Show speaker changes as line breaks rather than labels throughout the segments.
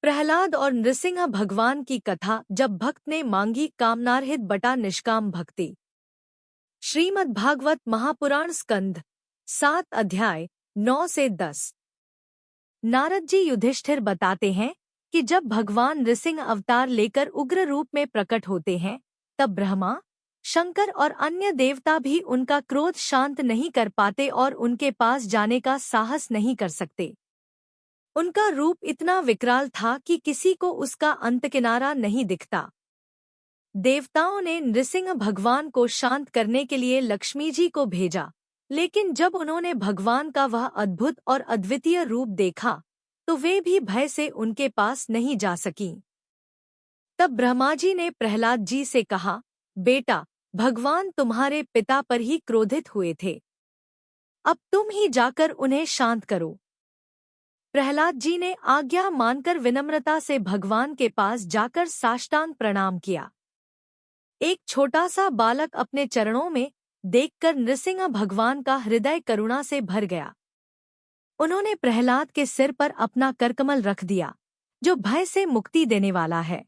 प्रहलाद और नृसिंह भगवान की कथा जब भक्त ने मांगी कामनारहित बटा निष्काम भक्ति। श्रीमद् भागवत महापुराण स्कंद 7 अध्याय 9 से 10। नारद जी युधिष्ठिर बताते हैं कि जब भगवान नृसिंह अवतार लेकर उग्र रूप में प्रकट होते हैं तब ब्रह्मा, शंकर और अन्य देवता भी उनका क्रोध शांत नहीं कर पाते और उनके पास जाने का साहस नहीं कर सकते। उनका रूप इतना विकराल था कि किसी को उसका अंत किनारा नहीं दिखता। देवताओं ने नृसिंह भगवान को शांत करने के लिए लक्ष्मी जी को भेजा, लेकिन जब उन्होंने भगवान का वह अद्भुत और अद्वितीय रूप देखा तो वे भी भय से उनके पास नहीं जा सकीं। तब ब्रह्मा जी ने प्रहलाद जी से कहा, बेटा, भगवान तुम्हारे पिता पर ही क्रोधित हुए थे, अब तुम ही जाकर उन्हें शांत करो। प्रहलाद जी ने आज्ञा मानकर विनम्रता से भगवान के पास जाकर साष्टांग प्रणाम किया। एक छोटा सा बालक अपने चरणों में देखकर नृसिंह भगवान का हृदय करुणा से भर गया। उन्होंने प्रहलाद के सिर पर अपना करकमल रख दिया, जो भय से मुक्ति देने वाला है।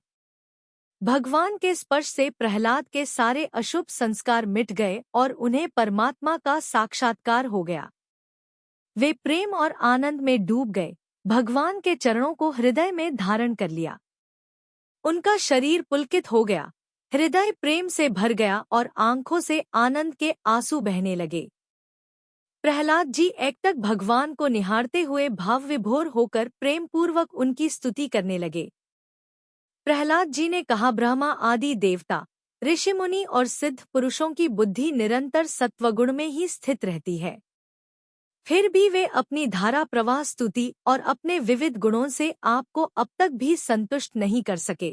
भगवान के स्पर्श से प्रहलाद के सारे अशुभ संस्कार मिट गए और उन्हें परमात्मा का साक्षात्कार हो गया। वे प्रेम और आनंद में डूब गए, भगवान के चरणों को हृदय में धारण कर लिया। उनका शरीर पुलकित हो गया, हृदय प्रेम से भर गया और आंखों से आनंद के आंसू बहने लगे। प्रहलाद जी एकटक भगवान को निहारते हुए भाव विभोर होकर प्रेमपूर्वक उनकी स्तुति करने लगे। प्रहलाद जी ने कहा, ब्रह्मा आदि देवता, ऋषिमुनि और सिद्ध पुरुषों की बुद्धि निरंतर सत्वगुण में ही स्थित रहती है, फिर भी वे अपनी धारा प्रवाह स्तुति और अपने विविध गुणों से आपको अब तक भी संतुष्ट नहीं कर सके।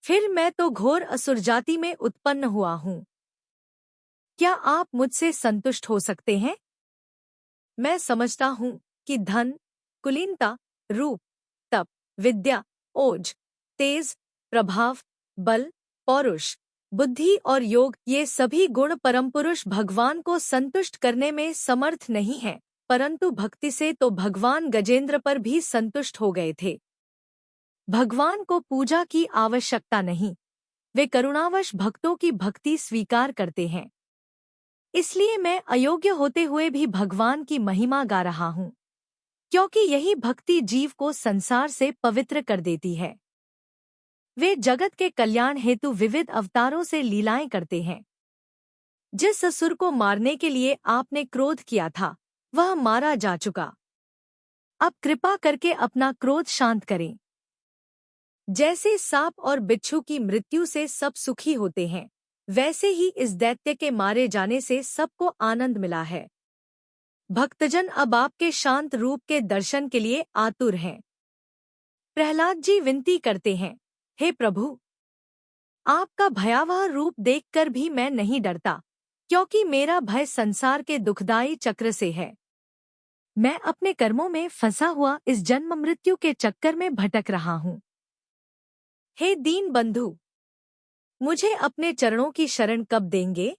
फिर मैं तो घोर असुर जाति में उत्पन्न हुआ हूँ। क्या आप मुझसे संतुष्ट हो सकते हैं? मैं समझता हूँ कि धन, कुलीनता, रूप, तप, विद्या, ओज, तेज, प्रभाव, बल, पौरुष, बुद्धि और योग, ये सभी गुण परमपुरुष भगवान को संतुष्ट करने में समर्थ नहीं है, परंतु भक्ति से तो भगवान गजेंद्र पर भी संतुष्ट हो गए थे। भगवान को पूजा की आवश्यकता नहीं, वे करुणावश भक्तों की भक्ति स्वीकार करते हैं। इसलिए मैं अयोग्य होते हुए भी भगवान की महिमा गा रहा हूँ, क्योंकि यही भक्ति जीव को संसार से पवित्र कर देती है। वे जगत के कल्याण हेतु विविध अवतारों से लीलाएं करते हैं। जिस असुर को मारने के लिए आपने क्रोध किया था, वह मारा जा चुका। अब कृपा करके अपना क्रोध शांत करें। जैसे सांप और बिच्छू की मृत्यु से सब सुखी होते हैं, वैसे ही इस दैत्य के मारे जाने से सबको आनंद मिला है। भक्तजन अब आपके शांत रूप के दर्शन के लिए आतुर हैं। प्रहलाद जी विनती करते हैं, हे प्रभु, आपका भयावह रूप देखकर भी मैं नहीं डरता, क्योंकि मेरा भय संसार के दुखदायी चक्र से है। मैं अपने कर्मों में फंसा हुआ इस जन्म मृत्यु के चक्कर में भटक रहा हूँ। हे दीन बंधु, मुझे अपने चरणों की शरण कब देंगे?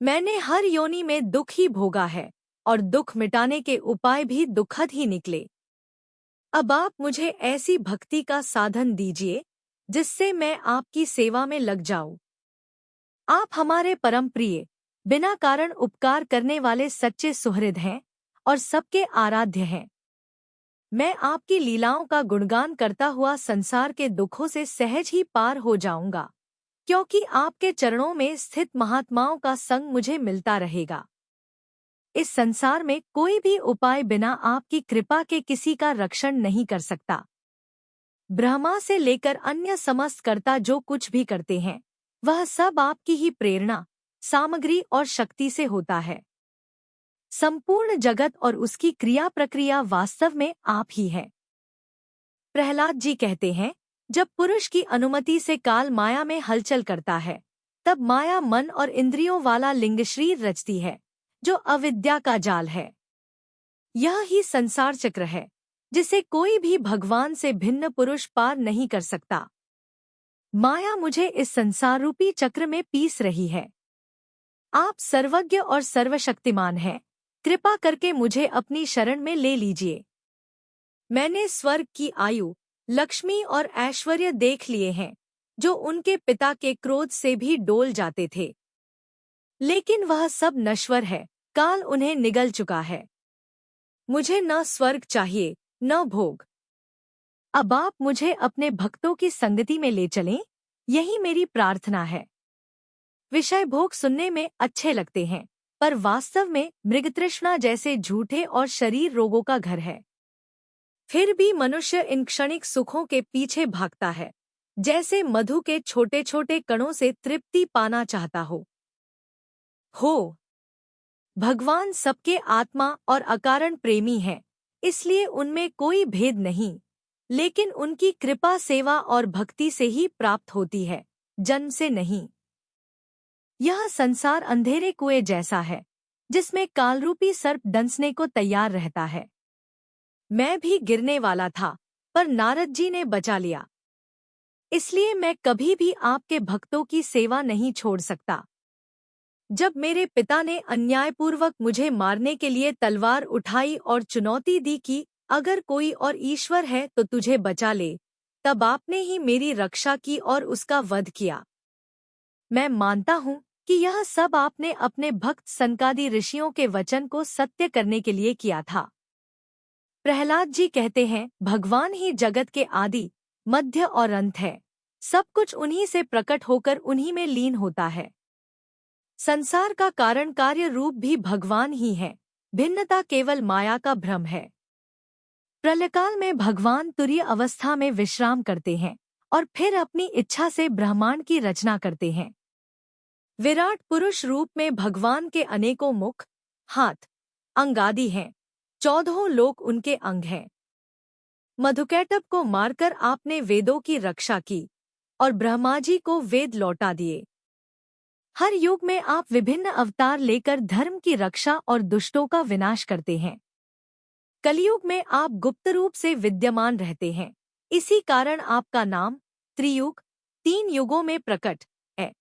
मैंने हर योनि में दुख ही भोगा है और दुख मिटाने के उपाय भी दुखद ही निकले। अब आप मुझे ऐसी भक्ति का साधन दीजिए जिससे मैं आपकी सेवा में लग जाऊं। आप हमारे परम प्रिय, बिना कारण उपकार करने वाले सच्चे सुहृद हैं और सबके आराध्य हैं। मैं आपकी लीलाओं का गुणगान करता हुआ संसार के दुखों से सहज ही पार हो जाऊंगा, क्योंकि आपके चरणों में स्थित महात्माओं का संग मुझे मिलता रहेगा। इस संसार में कोई भी उपाय बिना आपकी कृपा के किसी का रक्षण नहीं कर सकता। ब्रह्मा से लेकर अन्य समस्त कर्ता जो कुछ भी करते हैं, वह सब आपकी ही प्रेरणा, सामग्री और शक्ति से होता है। संपूर्ण जगत और उसकी क्रिया प्रक्रिया वास्तव में आप ही है। प्रहलाद जी कहते हैं, जब पुरुष की अनुमति से काल माया में हलचल करता है, तब माया मन और इंद्रियों वाला लिंग शरीर रचती है, जो अविद्या का जाल है। यह ही संसार चक्र है, जिसे कोई भी भगवान से भिन्न पुरुष पार नहीं कर सकता। माया मुझे इस संसार रूपी चक्र में पीस रही है। आप सर्वज्ञ और सर्वशक्तिमान हैं, कृपा करके मुझे अपनी शरण में ले लीजिए। मैंने स्वर्ग की आयु, लक्ष्मी और ऐश्वर्य देख लिए हैं, जो उनके पिता के क्रोध से भी डोल जाते थे। लेकिन वह सब नश्वर है, काल उन्हें निगल चुका है। मुझे न स्वर्ग चाहिए, न भोग। अब आप मुझे अपने भक्तों की संगति में ले चलें, यही मेरी प्रार्थना है। विषय भोग सुनने में अच्छे लगते हैं, पर वास्तव में मृगतृष्णा जैसे झूठे और शरीर रोगों का घर है। फिर भी मनुष्य इन क्षणिक सुखों के पीछे भागता है, जैसे मधु के छोटे छोटे कणों से तृप्ति पाना चाहता हो। भगवान सबके आत्मा और अकारण प्रेमी हैं, इसलिए उनमें कोई भेद नहीं, लेकिन उनकी कृपा सेवा और भक्ति से ही प्राप्त होती है, जन्म से नहीं। यह संसार अंधेरे कुएं जैसा है, जिसमें कालरूपी सर्प डंसने को तैयार रहता है। मैं भी गिरने वाला था, पर नारद जी ने बचा लिया। इसलिए मैं कभी भी आपके भक्तों की सेवा नहीं छोड़ सकता। जब मेरे पिता ने अन्यायपूर्वक मुझे मारने के लिए तलवार उठाई और चुनौती दी कि अगर कोई और ईश्वर है तो तुझे बचा ले, तब आपने ही मेरी रक्षा की और उसका वध किया। मैं मानता हूँ कि यह सब आपने अपने भक्त सनकादि ऋषियों के वचन को सत्य करने के लिए किया था। प्रहलाद जी कहते हैं, भगवान ही जगत के आदि, मध्य और अंत है। सब कुछ उन्हीं से प्रकट होकर उन्हीं में लीन होता है। संसार का कारण कार्य रूप भी भगवान ही है, भिन्नता केवल माया का भ्रम है। प्रलयकाल में भगवान तुरीय अवस्था में विश्राम करते हैं और फिर अपनी इच्छा से ब्रह्मांड की रचना करते हैं। विराट पुरुष रूप में भगवान के अनेकों मुख, हाथ, अंग आदि हैं। 14 लोक उनके अंग हैं। मधुकैटभ को मारकर आपने वेदों की रक्षा की और ब्रह्मा जी को वेद लौटा दिए। हर युग में आप विभिन्न अवतार लेकर धर्म की रक्षा और दुष्टों का विनाश करते हैं। कलयुग में आप गुप्त रूप से विद्यमान रहते हैं, इसी कारण आपका नाम त्रियुग, 3 युगों में प्रकट है।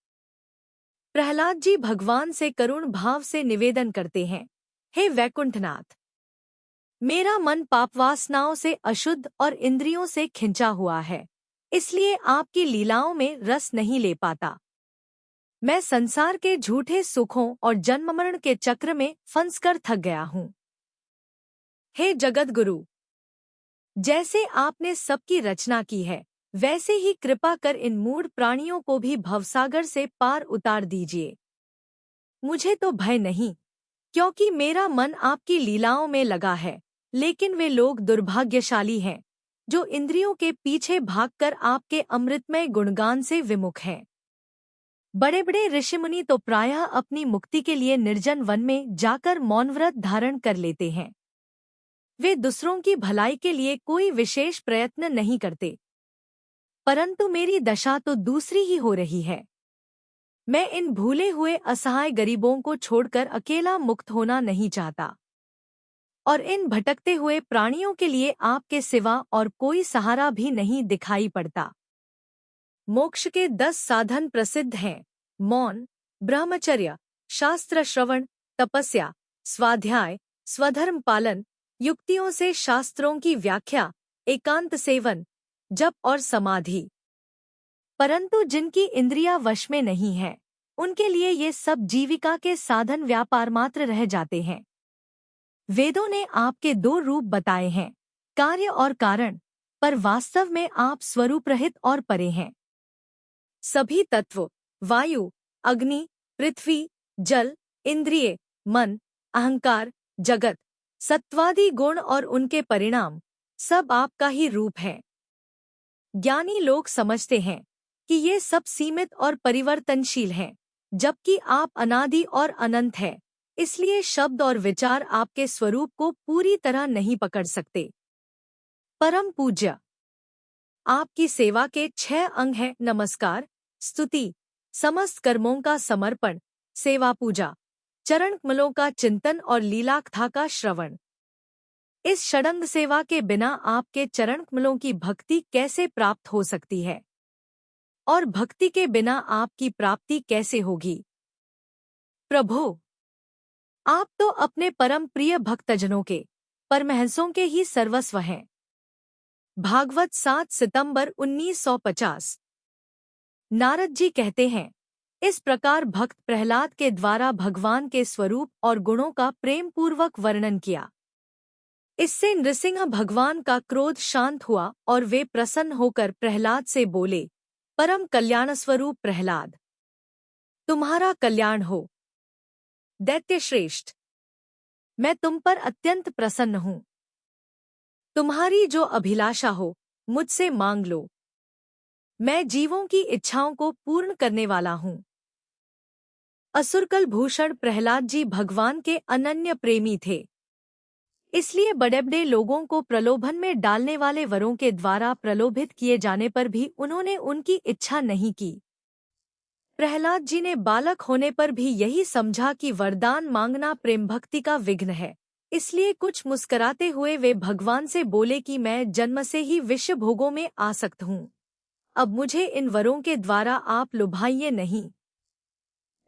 प्रहलाद जी भगवान से करुण भाव से निवेदन करते हैं, हे वैकुंठनाथ, मेरा मन पापवासनाओं से अशुद्ध और इंद्रियों से खिंचा हुआ है, इसलिए आपकी लीलाओं में रस नहीं ले पाता। मैं संसार के झूठे सुखों और जन्म मरण के चक्र में फंसकर थक गया हूँ। हे जगतगुरु, जैसे आपने सबकी रचना की है, वैसे ही कृपा कर इन मूढ़ प्राणियों को भी भवसागर से पार उतार दीजिए। मुझे तो भय नहीं, क्योंकि मेरा मन आपकी लीलाओं में लगा है, लेकिन वे लोग दुर्भाग्यशाली हैं, जो इंद्रियों के पीछे भागकर आपके अमृतमय गुणगान से विमुख हैं। बड़े बड़े ऋषिमुनि तो प्रायः अपनी मुक्ति के लिए निर्जन वन में जाकर मौन व्रत धारण कर लेते हैं। वे दूसरों की भलाई के लिए कोई विशेष प्रयत्न नहीं करते, परंतु मेरी दशा तो दूसरी ही हो रही है। मैं इन भूले हुए असहाय गरीबों को छोड़कर अकेला मुक्त होना नहीं चाहता, और इन भटकते हुए प्राणियों के लिए आपके सिवा और कोई सहारा भी नहीं दिखाई पड़ता। मोक्ष के 10 साधन प्रसिद्ध हैं, मौन, ब्रह्मचर्य, शास्त्र श्रवण, तपस्या, स्वाध्याय, स्वधर्म पालन, युक्तियों से शास्त्रों की व्याख्या, एकांत सेवन, जप और समाधि। परंतु जिनकी इंद्रियां वश में नहीं है, उनके लिए ये सब जीविका के साधन व्यापार मात्र रह जाते हैं। वेदों ने आपके 2 रूप बताए हैं, कार्य और कारण, पर वास्तव में आप स्वरूप रहित और परे हैं। सभी तत्व, वायु, अग्नि, पृथ्वी, जल, इंद्रिय, मन, अहंकार, जगत, सत्वादि गुण और उनके परिणाम, सब आपका ही रूप है। ज्ञानी लोग समझते हैं कि ये सब सीमित और परिवर्तनशील हैं, जबकि आप अनादि और अनंत हैं, इसलिए शब्द और विचार आपके स्वरूप को पूरी तरह नहीं पकड़ सकते। परम पूज्य, आपकी सेवा के 6 अंग हैं, नमस्कार, स्तुति, समस्त कर्मों का समर्पण, सेवा पूजा, चरण कमलों का चिंतन और लीलाकथा का श्रवण। इस षडंग सेवा के बिना आपके चरण कमलों की भक्ति कैसे प्राप्त हो सकती है, और भक्ति के बिना आपकी प्राप्ति कैसे होगी? प्रभु, आप तो अपने परम प्रिय भक्तजनों के, परमहंसों के ही सर्वस्व हैं। भागवत 7 सितंबर 1950। नारद जी कहते हैं, इस प्रकार भक्त प्रहलाद के द्वारा भगवान के स्वरूप और गुणों का प्रेम पूर्वक वर्णन किया। इससे नृसिंह भगवान का क्रोध शांत हुआ और वे प्रसन्न होकर प्रहलाद से बोले, परम कल्याण स्वरूप प्रहलाद, तुम्हारा कल्याण हो। दैत्य श्रेष्ठ, मैं तुम पर अत्यंत प्रसन्न हूँ। तुम्हारी जो अभिलाषा हो मुझसे मांग लो। मैं जीवों की इच्छाओं को पूर्ण करने वाला हूँ। असुरकल भूषण प्रहलाद जी भगवान के अनन्य प्रेमी थे। इसलिए बड़े बड़े लोगों को प्रलोभन में डालने वाले वरों के द्वारा प्रलोभित किए जाने पर भी उन्होंने उनकी इच्छा नहीं की। प्रहलाद जी ने बालक होने पर भी यही समझा कि वरदान मांगना प्रेम भक्ति का विघ्न है। इसलिए कुछ मुस्कराते हुए वे भगवान से बोले कि मैं जन्म से ही विषय भोगों में आसक्त हूँ। अब मुझे इन वरों के द्वारा आप लुभाइए नहीं।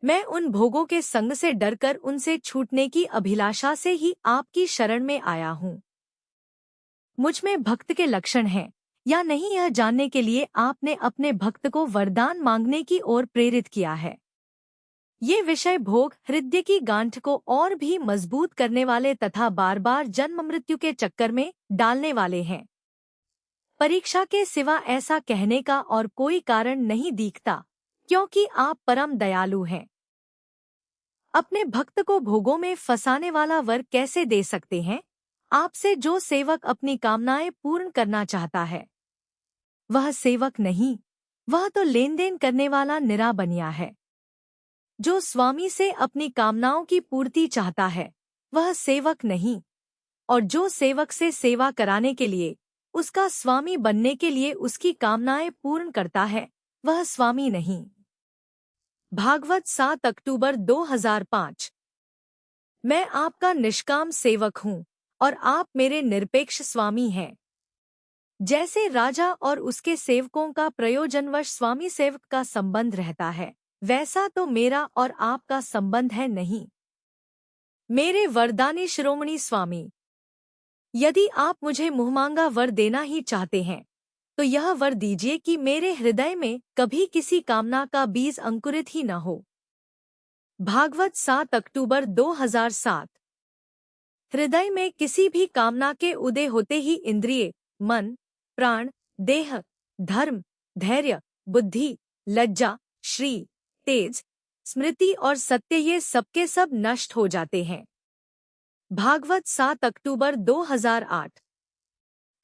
मैं उन भोगों के संग से डरकर उनसे छूटने की अभिलाषा से ही आपकी शरण में आया हूँ। मुझ में भक्त के लक्षण हैं या नहीं, यह जानने के लिए आपने अपने भक्त को वरदान मांगने की ओर प्रेरित किया है। ये विषय भोग हृदय की गांठ को और भी मजबूत करने वाले तथा बार बार जन्म मृत्यु के चक्कर में डालने वाले हैं। परीक्षा के सिवा ऐसा कहने का और कोई कारण नहीं दिखता, क्योंकि आप परम दयालु हैं। अपने भक्त को भोगों में फंसाने वाला वर कैसे दे सकते हैं? आपसे जो सेवक अपनी कामनाएं पूर्ण करना चाहता है, वह सेवक नहीं, वह तो लेन देन करने वाला निरा बनिया है। जो स्वामी से अपनी कामनाओं की पूर्ति चाहता है, वह सेवक नहीं, और जो सेवक से सेवा कराने के लिए, उसका स्वामी बनने के लिए उसकी कामनाएं पूर्ण करता है, वह स्वामी नहीं। भागवत 7 अक्टूबर 2005। मैं आपका निष्काम सेवक हूँ और आप मेरे निरपेक्ष स्वामी हैं। जैसे राजा और उसके सेवकों का प्रयोजनवश स्वामी सेवक का संबंध रहता है, वैसा तो मेरा और आपका संबंध है नहीं। मेरे वरदानी शिरोमणि स्वामी, यदि आप मुझे मुहमांगा वर देना ही चाहते हैं, तो यह वर दीजिए कि मेरे हृदय में कभी किसी कामना का बीज अंकुरित ही न हो। भागवत 7 अक्टूबर 2007। हृदय में किसी भी कामना के उदय होते ही इंद्रिय, मन, प्राण, देह, धर्म, धैर्य, बुद्धि, लज्जा, श्री, तेज, स्मृति और सत्य ये सबके सब नष्ट हो जाते हैं। भागवत 7 अक्टूबर 2008।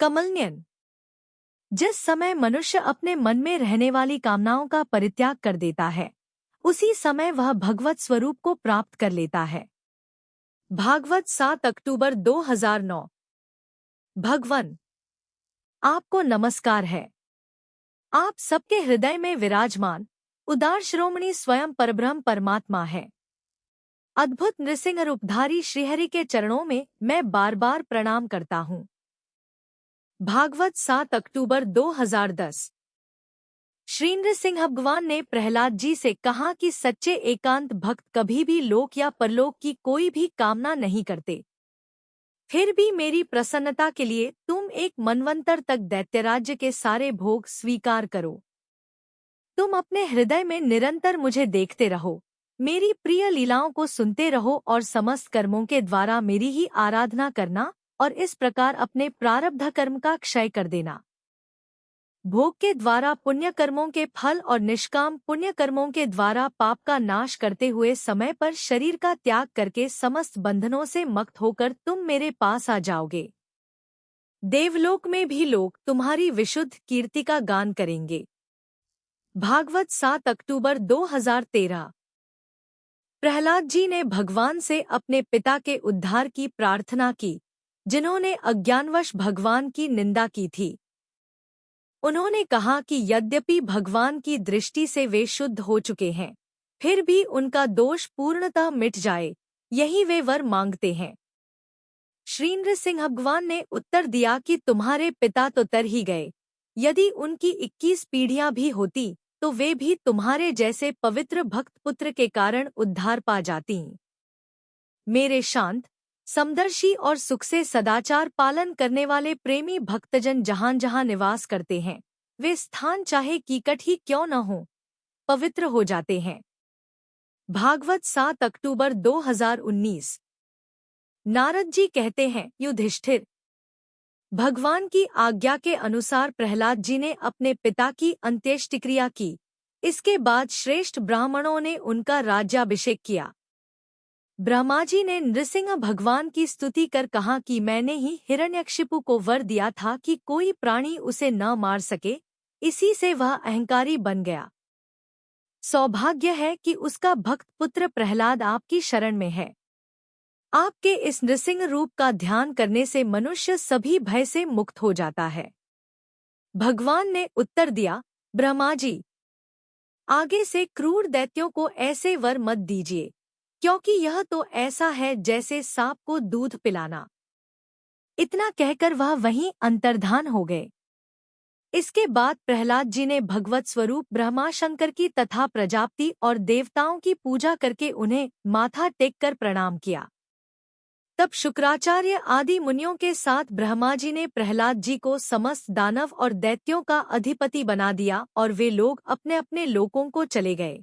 कमलनयन, जिस समय मनुष्य अपने मन में रहने वाली कामनाओं का परित्याग कर देता है, उसी समय वह भगवत स्वरूप को प्राप्त कर लेता है। भागवत 7 अक्टूबर 2009। भगवन, आपको नमस्कार है। आप सबके हृदय में विराजमान उदार शिरोमणि स्वयं परब्रह्म परमात्मा है। अद्भुत नृसिंह रूपधारी श्रीहरि के चरणों में मैं बार बार प्रणाम करता हूँ। भागवत 7 अक्टूबर 2010। श्री नृसिंह भगवान ने प्रहलाद जी से कहा कि सच्चे एकांत भक्त कभी भी लोक या परलोक की कोई भी कामना नहीं करते। फिर भी मेरी प्रसन्नता के लिए तुम एक मनवंतर तक दैत्यराज्य के सारे भोग स्वीकार करो। तुम अपने हृदय में निरंतर मुझे देखते रहो, मेरी प्रिय लीलाओं को सुनते रहो और समस्त कर्मों के द्वारा मेरी ही आराधना करना और इस प्रकार अपने प्रारब्ध कर्म का क्षय कर देना। भोग के द्वारा पुण्य कर्मों के फल और निष्काम पुण्य कर्मों के द्वारा पाप का नाश करते हुए समय पर शरीर का त्याग करके समस्त बंधनों से मुक्त होकर तुम मेरे पास आ जाओगे। देवलोक में भी लोग तुम्हारी विशुद्ध कीर्ति का गान करेंगे। भागवत 7 अक्टूबर 2013। प्रहलाद जी ने भगवान से अपने पिता के उद्धार की प्रार्थना की, जिन्होंने अज्ञानवश भगवान की निंदा की थी। उन्होंने कहा कि यद्यपि भगवान की दृष्टि से वे शुद्ध हो चुके हैं, फिर भी उनका दोष पूर्णतः मिट जाए, यही वे वर मांगते हैं। श्री नृसिंह भगवान ने उत्तर दिया कि तुम्हारे पिता तो तर ही गए, यदि उनकी 21 पीढ़ियां भी होती तो वे भी तुम्हारे जैसे पवित्र भक्त पुत्र के कारण उद्धार पा जाती। मेरे शांत समदर्शी और सुख से सदाचार पालन करने वाले प्रेमी भक्तजन जहां जहां निवास करते हैं, वे स्थान चाहे कीकट ही क्यों न हो, पवित्र हो जाते हैं। भागवत 7 अक्टूबर 2019। नारद जी कहते हैं, युधिष्ठिर, भगवान की आज्ञा के अनुसार प्रहलाद जी ने अपने पिता की अंत्येष्टिक्रिया की। इसके बाद श्रेष्ठ ब्राह्मणों ने उनका राज्याभिषेक किया। ब्रह्मा जी ने नृसिंह भगवान की स्तुति कर कहा कि मैंने ही हिरण्यकशिपु को वर दिया था कि कोई प्राणी उसे न मार सके, इसी से वह अहंकारी बन गया। सौभाग्य है कि उसका भक्त पुत्र प्रहलाद आपकी शरण में है। आपके इस नृसिंह रूप का ध्यान करने से मनुष्य सभी भय से मुक्त हो जाता है। भगवान ने उत्तर दिया, ब्रह्मा जी, आगे से क्रूर दैत्यों को ऐसे वर मत दीजिए, क्योंकि यह तो ऐसा है जैसे सांप को दूध पिलाना। इतना कहकर वह वहीं अंतर्धान हो गए। इसके बाद प्रहलाद जी ने भगवत स्वरूप ब्रह्मा शंकर की तथा प्रजापति और देवताओं की पूजा करके उन्हें माथा टेक कर प्रणाम किया। तब शुक्राचार्य आदि मुनियों के साथ ब्रह्मा जी ने प्रहलाद जी को समस्त दानव और दैत्यों का अधिपति बना दिया और वे लोग अपने अपने लोकों को चले गए।